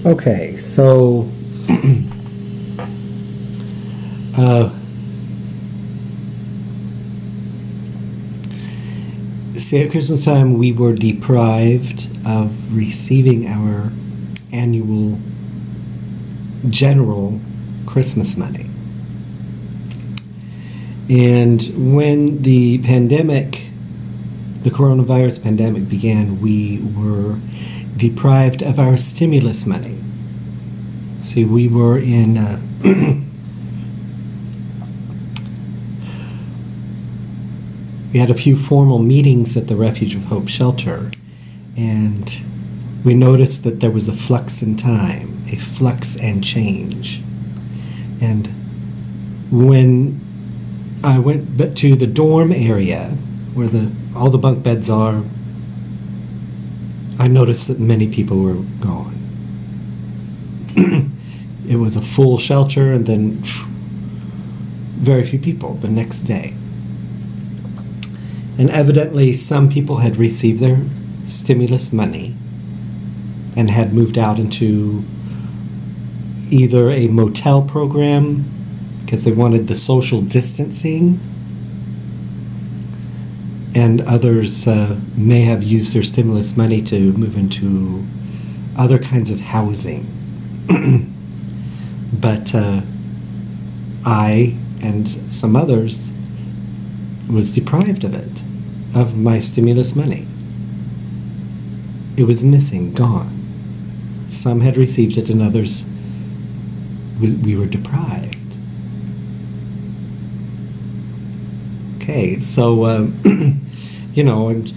Okay, so see, at Christmas time we were deprived of receiving our annual general Christmas money. And when the coronavirus pandemic began, we were deprived of our stimulus money. See, we were in we had a few formal meetings at the Refuge of Hope shelter, and we noticed that there was a flux in time, a flux and change. And when I went to the dorm area where all the bunk beds are, I noticed that many people were gone. It was a full shelter, and then very few people the next day. And evidently some people had received their stimulus money and had moved out into either a motel program because they wanted the social distancing, and others may have used their stimulus money to move into other kinds of housing. But I and some others was deprived of it, of my stimulus money. It was missing, gone. Some had received it and others we were deprived. Okay, so I'm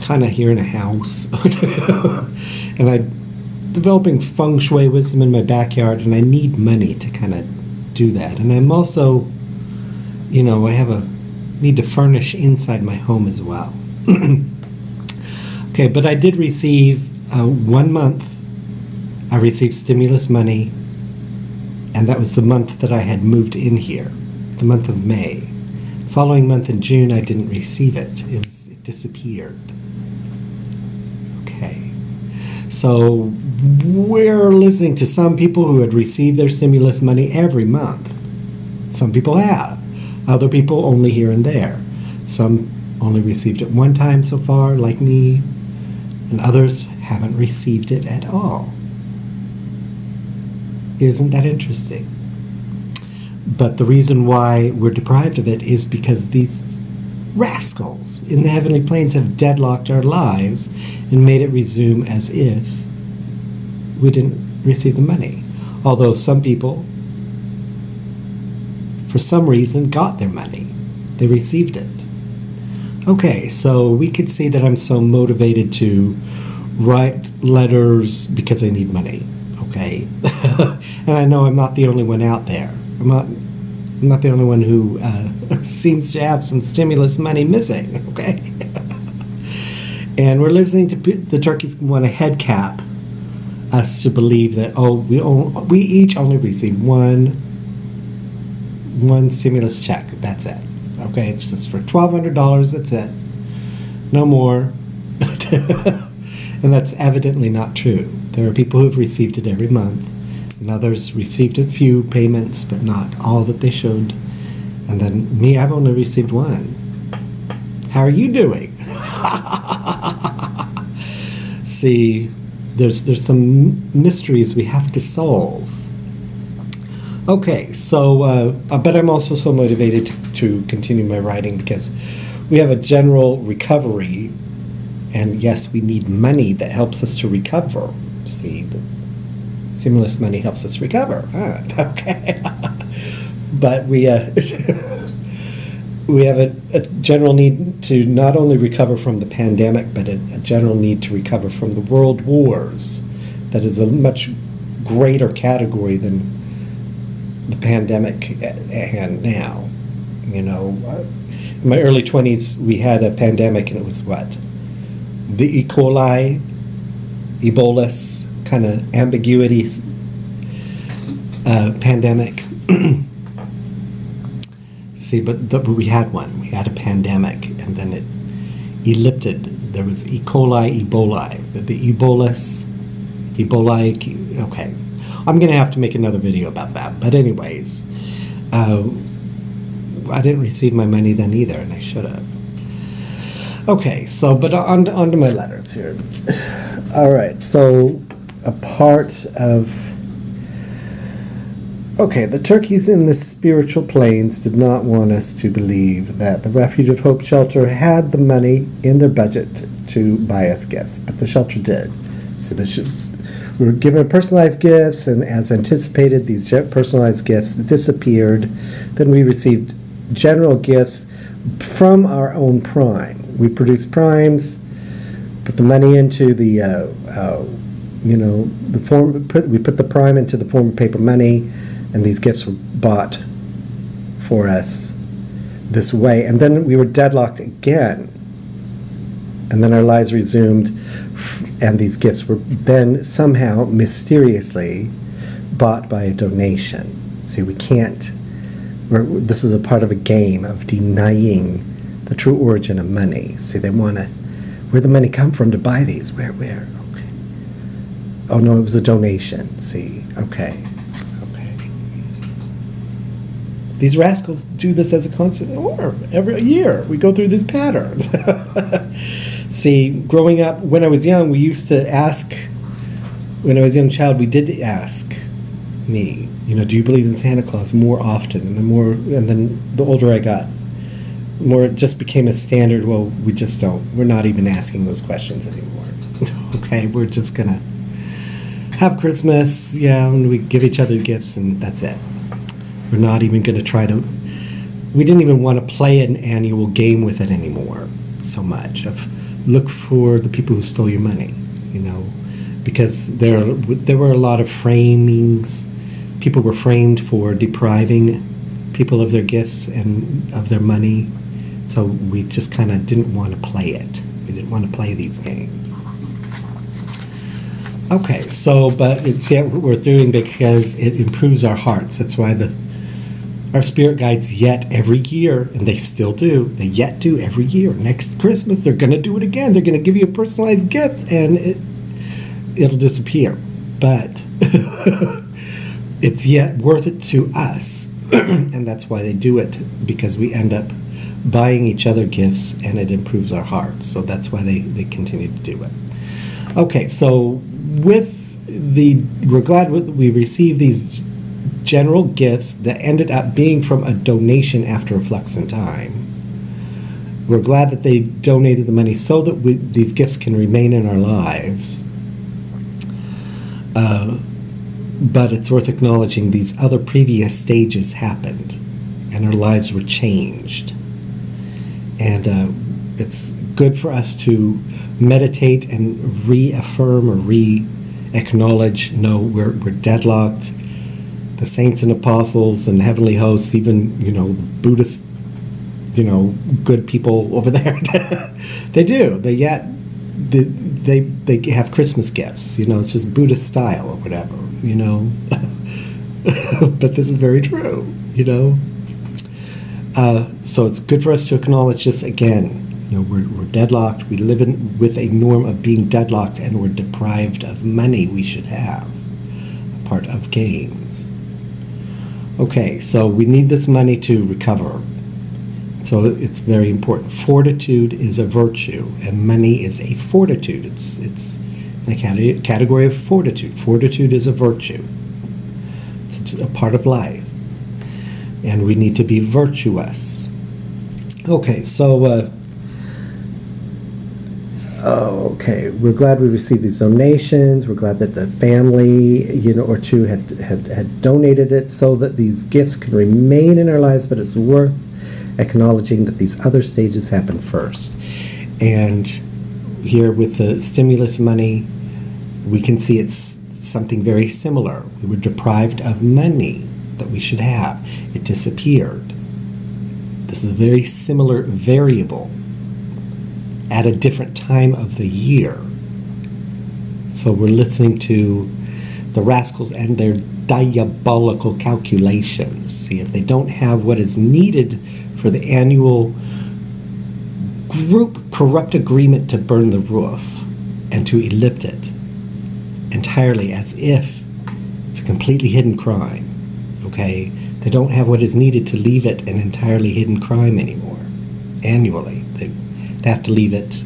kind of here in a house and I'm developing feng shui wisdom in my backyard, and I need money to kind of do that. And I'm also, I need to furnish inside my home as well. Okay, but I did receive 1 month. I received stimulus money, and that was the month that I had moved in here, the month of May. The following month in June, I didn't receive it. It disappeared. Okay, so we're listening to some people who had received their stimulus money every month. Some people have. Other people only here and there. Some only received it one time so far, like me, and others haven't received it at all. Isn't that interesting? But the reason why we're deprived of it is because these rascals in the heavenly planes have deadlocked our lives and made it resume as if we didn't receive the money. Although some people, for some reason, got their money. They received it. Okay, so we could see that I'm so motivated to write letters because I need money. Okay, and I know I'm not the only one out there. I'm not the only one who seems to have some stimulus money missing. Okay, and we're listening to the turkeys want to head cap us to believe that we each only receive one stimulus check. That's it. Okay, it's just for $1,200. That's it. No more. And that's evidently not true. There are people who've received it every month, and others received a few payments, but not all that they should. And then me, I've only received one. How are you doing? See, there's some mysteries we have to solve. Okay, so, but I'm also so motivated to continue my writing because we have a general recovery, and yes, we need money that helps us to recover. See, the stimulus money helps us recover. Huh? Okay. But we have a general need to not only recover from the pandemic, but a general need to recover from the world wars. That is a much greater category than the pandemic at hand now. In my early 20s, we had a pandemic, and it was what? The E. coli, Ebola kind of ambiguity pandemic. See, but we had one. We had a pandemic, and then it ellipted. There was E. coli, Ebola. The Ebola, okay. I'm going to have to make another video about that. But anyways, I didn't receive my money then either, and I should have. Okay, so, but on to my letters here. All right, so a part of... Okay, the turkeys in the spiritual planes did not want us to believe that the Refuge of Hope shelter had the money in their budget to buy us gifts, but the shelter did. So we were given personalized gifts, and as anticipated, these personalized gifts disappeared. Then we received general gifts from our own prime. We produced primes, put the money into the, the form. We put the prime into the form of paper money, and these gifts were bought for us this way. And then we were deadlocked again. And then our lives resumed, and these gifts were then somehow mysteriously bought by a donation. See, we can't. This is a part of a game of denying the true origin of money. See, they want to. Where'd the money come from to buy these? Where? Okay. Oh no, it was a donation. See, okay. These rascals do this as a constant norm. Every year we go through these patterns. See, growing up, when I was young, we used to ask, when I was a young child, we did ask me, do you believe in Santa Claus more often? And then the older I got, more it just became a standard, well, we just don't. We're not even asking those questions anymore. Okay, we're just going to have Christmas, and we give each other gifts, and that's it. We're not even going to try to... We didn't even want to play an annual game with it anymore so much. Of look for the people who stole your money, because there were a lot of framings. People were framed for depriving people of their gifts and of their money. So we just kind of didn't want to play it. We didn't want to play these games. Okay, so, but it's yet what we're doing because it improves our hearts. That's why our spirit guides yet every year, and they still do. They yet do every year. Next Christmas, they're going to do it again. They're going to give you a personalized gift, and it'll disappear. But it's yet worth it to us, and that's why they do it, because we end up buying each other gifts, and it improves our hearts. So that's why they continue to do it. Okay, so we're glad we received these general gifts that ended up being from a donation after a flux in time. We're glad that they donated the money so that these gifts can remain in our lives. But it's worth acknowledging these other previous stages happened, and our lives were changed. And it's good for us to meditate and reaffirm or re-acknowledge, no, we're deadlocked. The saints and apostles and heavenly hosts, even, Buddhist, good people over there, they do. They have Christmas gifts, it's just Buddhist style or whatever, But this is very true, So it's good for us to acknowledge this again. We're deadlocked. We live with a norm of being deadlocked, and we're deprived of money we should have, a part of gains. Okay, so we need this money to recover. So it's very important. Fortitude is a virtue, and money is a fortitude. It's in a category of fortitude. Fortitude is a virtue. It's a part of life, and we need to be virtuous. Okay, so okay, we're glad we received these donations. We're glad that the family, or two had donated it so that these gifts can remain in our lives, but it's worth acknowledging that these other stages happen first. And here with the stimulus money, we can see it's something very similar. We were deprived of money that we should have. It disappeared. This is a very similar variable at a different time of the year. So we're listening to the rascals and their diabolical calculations. See, if they don't have what is needed for the annual group corrupt agreement to burn the roof and to elicit it entirely, as if It's a completely hidden crime. Okay? They don't have what is needed to leave it an entirely hidden crime anymore. Annually. They have to leave it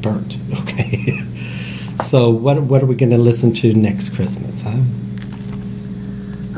burnt. Okay? So what are we going to listen to next Christmas, huh?